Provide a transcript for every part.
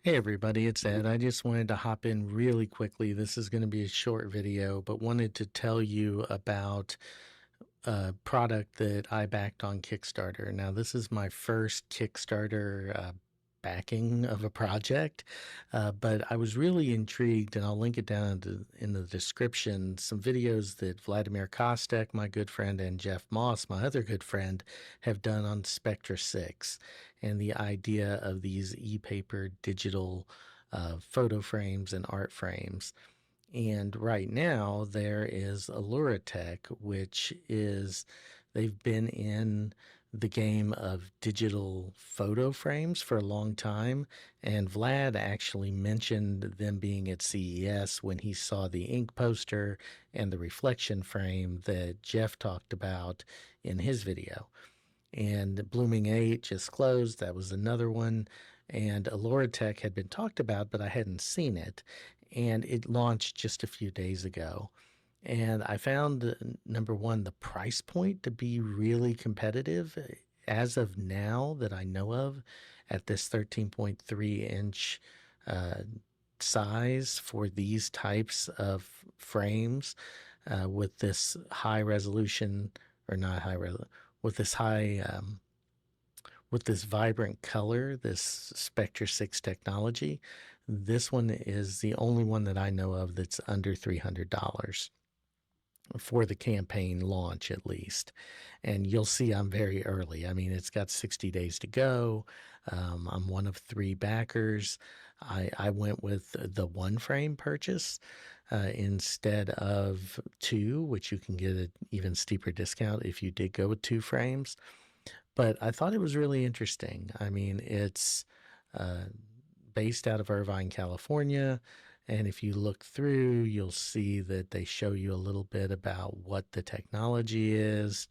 Hey everybody, it's Ed. I just wanted to hop in really quickly. This is going to be a short video, but wanted to tell you about a product that I backed on Kickstarter. Now, this is my first Kickstarter backing of a project, but I was really intrigued, and I'll link it down in the description. Some videos that Vladimir Kostek, my good friend, and Jeff Moss, my other good friend, have done on Spectra 6 and the idea of these ePaper digital photo frames and art frames. And right now there is Aluratek, which is they've been in the game of digital photo frames for a long time. And Vlad actually mentioned them being at CES when he saw the ink poster and the reflection frame that Jeff talked about in his video. And Blooming 8 just closed. That was another one. And Aluratek had been talked about, but I hadn't seen it. And it launched just a few days ago. And I found, number one, the price point to be really competitive as of now that I know of at this 13.3-inch size for these types of frames with this high resolution, or not high resolution, with this with this vibrant color, this Spectra 6 technology. This one is the only one that I know of that's under $300 for the campaign launch, at least. And you'll see I'm very early. I mean, it's got 60 days to go. I'm one of 3 backers. I went with the one frame purchase instead of 2, which you can get an even steeper discount if you did go with 2 frames. But I thought it was really interesting. I mean, it's based out of Irvine, California. And if you look through, you'll see that they show you a little bit about what the technology is,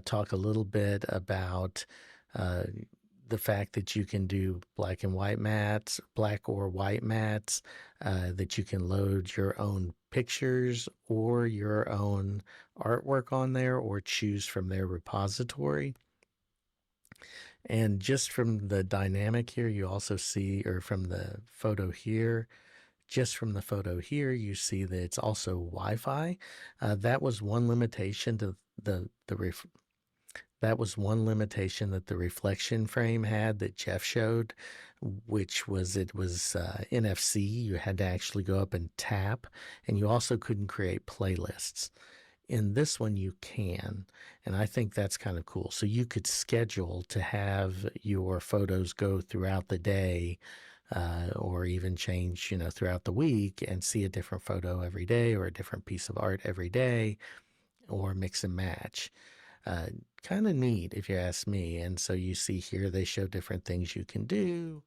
talk a little bit about the fact that you can do black and white mats, black or white mats, that you can load your own pictures or your own artwork on there or choose from their repository. And just from the dynamic here, you also see, or from the photo here, just from the photo here, you see that it's also Wi-Fi. That was one limitation to that was one limitation that the reflection frame had that Jeff showed, which was it was NFC. You had to actually go up and tap, and you also couldn't create playlists. In this one, you can, and I think that's kind of cool. So you could schedule to have your photos go throughout the day, or even change, throughout the week, and see a different photo every day or a different piece of art every day, or mix and match. Kind of neat, if you ask me. And so you see here they show different things you can do.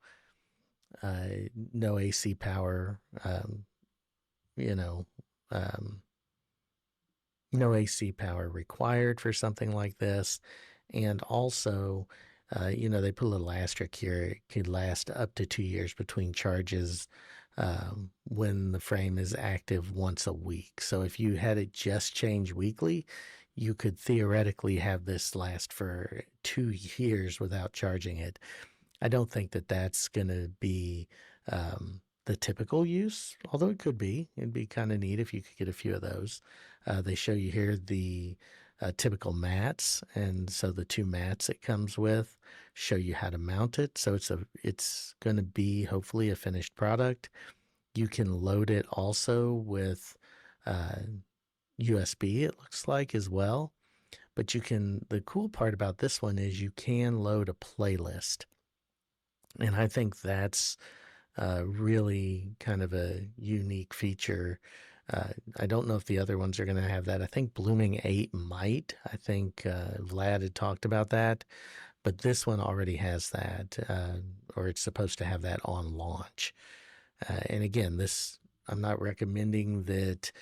No AC power, you know. Um, no AC power required for something like this. And also, they put a little asterisk here. It could last up to 2 years between charges when the frame is active once a week. So if you had it just change weekly, you could theoretically have this last for 2 years without charging it. I don't think that that's going to be the typical use, although it could be. It'd be kind of neat if you could get a few of those. They show you here the typical mats, and so the 2 mats it comes with show you how to mount it. So it's going to be hopefully a finished product. You can load it also with USB, it looks like, as well. But the cool part about this one is you can load a playlist. And I think that's really kind of a unique feature. I don't know if the other ones are going to have that. I think Blooming 8 might. I think Vlad had talked about that. But this one already has that, or it's supposed to have that on launch. And again, I'm not recommending that.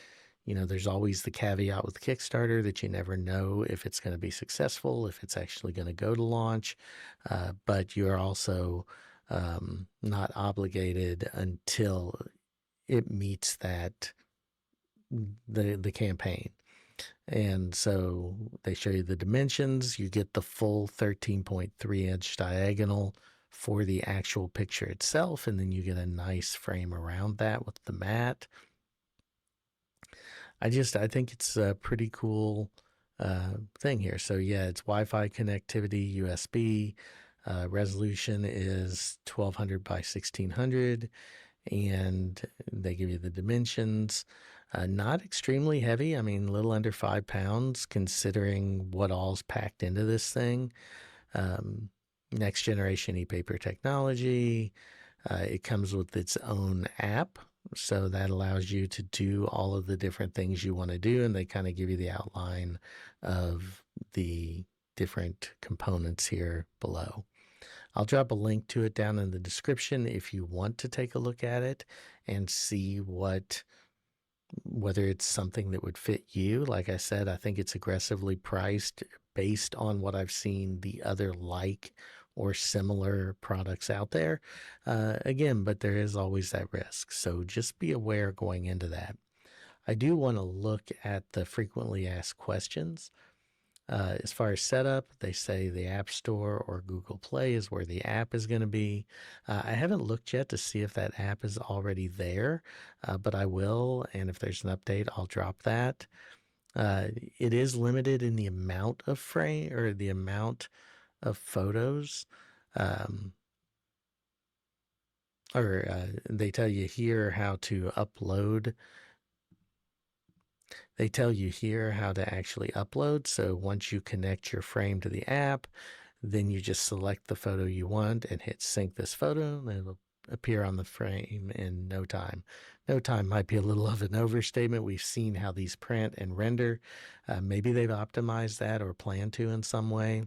There's always the caveat with Kickstarter that you never know if it's going to be successful, if it's actually going to go to launch. But you're also not obligated until it meets the campaign. And so they show you the dimensions. You get the full 13.3-inch diagonal for the actual picture itself, and then you get a nice frame around that with the mat. I think it's a pretty cool thing here. So yeah, it's Wi-Fi connectivity, USB. Resolution is 1200 by 1600, and they give you the dimensions. Not extremely heavy. I mean, a little under 5 pounds considering what all's packed into this thing. Next generation ePaper technology. It comes with its own app, so that allows you to do all of the different things you want to do, and they kind of give you the outline of the different components here below. I'll drop a link to it down in the description if you want to take a look at it and see whether it's something that would fit you. Like I said, I think it's aggressively priced based on what I've seen the other like or similar products out there. Again, but there is always that risk. So just be aware going into that. I do want to look at the frequently asked questions. As far as setup, they say the App Store or Google Play is where the app is going to be. I haven't looked yet to see if that app is already there, but I will. And if there's an update, I'll drop that. It is limited in the amount of frame or the amount of photos. They tell you here how to upload. They tell you here how to actually upload. So once you connect your frame to the app, then you just select the photo you want and hit sync this photo, and it'll appear on the frame in no time. No time might be a little of an overstatement. We've seen how these print and render. Maybe they've optimized that or plan to in some way.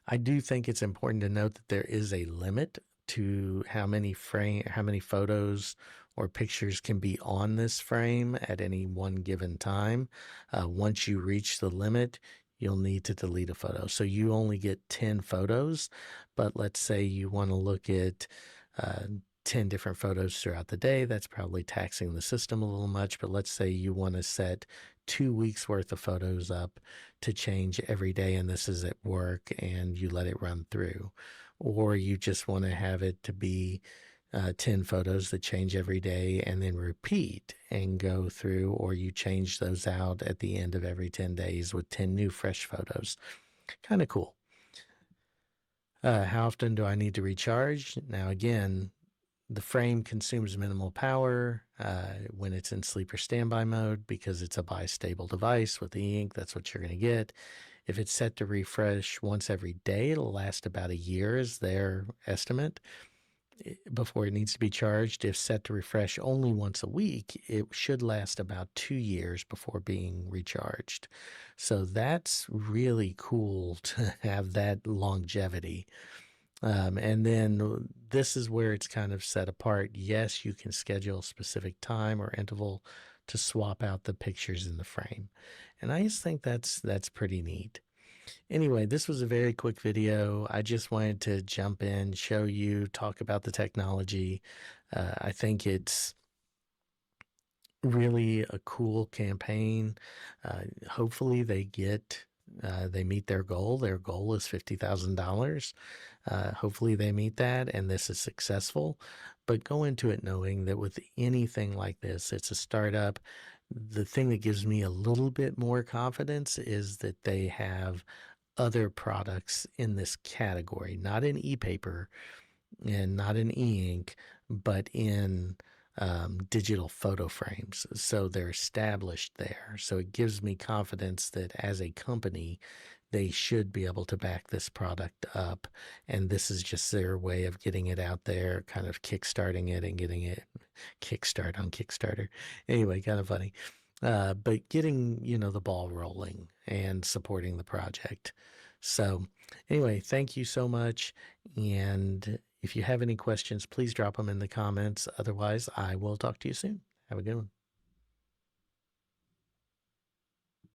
I do think it's important to note that there is a limit to how many photos or pictures can be on this frame at any one given time. Once you reach the limit, you'll need to delete a photo. So you only get 10 photos, but let's say you want to look at 10 different photos throughout the day. That's probably taxing the system a little much, but let's say you want to set 2 weeks worth of photos up to change every day, and this is at work, and you let it run through. Or you just want to have it to be 10 photos that change every day and then repeat and go through, or you change those out at the end of every 10 days with 10 new fresh photos. Kind of cool. How often do I need to recharge? Now, again, the frame consumes minimal power when it's in sleep or standby mode because it's a bistable device with e-ink. That's what you're going to get. If it's set to refresh once every day, it'll last about a year is their estimate before it needs to be charged. If set to refresh only once a week, it should last about 2 years before being recharged. So that's really cool to have that longevity. And then this is where it's kind of set apart. Yes, you can schedule a specific time or interval to swap out the pictures in the frame. And I just think that's pretty neat. Anyway, this was a very quick video. I just wanted to jump in, show you, talk about the technology. I think it's really a cool campaign. Hopefully they meet their goal. Their goal is $50,000. Hopefully they meet that and this is successful. But go into it knowing that with anything like this, it's a startup. The thing that gives me a little bit more confidence is that they have other products in this category, not in ePaper and not in e-ink, but in digital photo frames. So they're established there. So it gives me confidence that as a company, they should be able to back this product up. And this is just their way of getting it out there, kind of kickstarting it and getting it kickstart on Kickstarter. Anyway, kind of funny. But getting, the ball rolling and supporting the project. So anyway, thank you so much. And if you have any questions, please drop them in the comments. Otherwise, I will talk to you soon. Have a good one.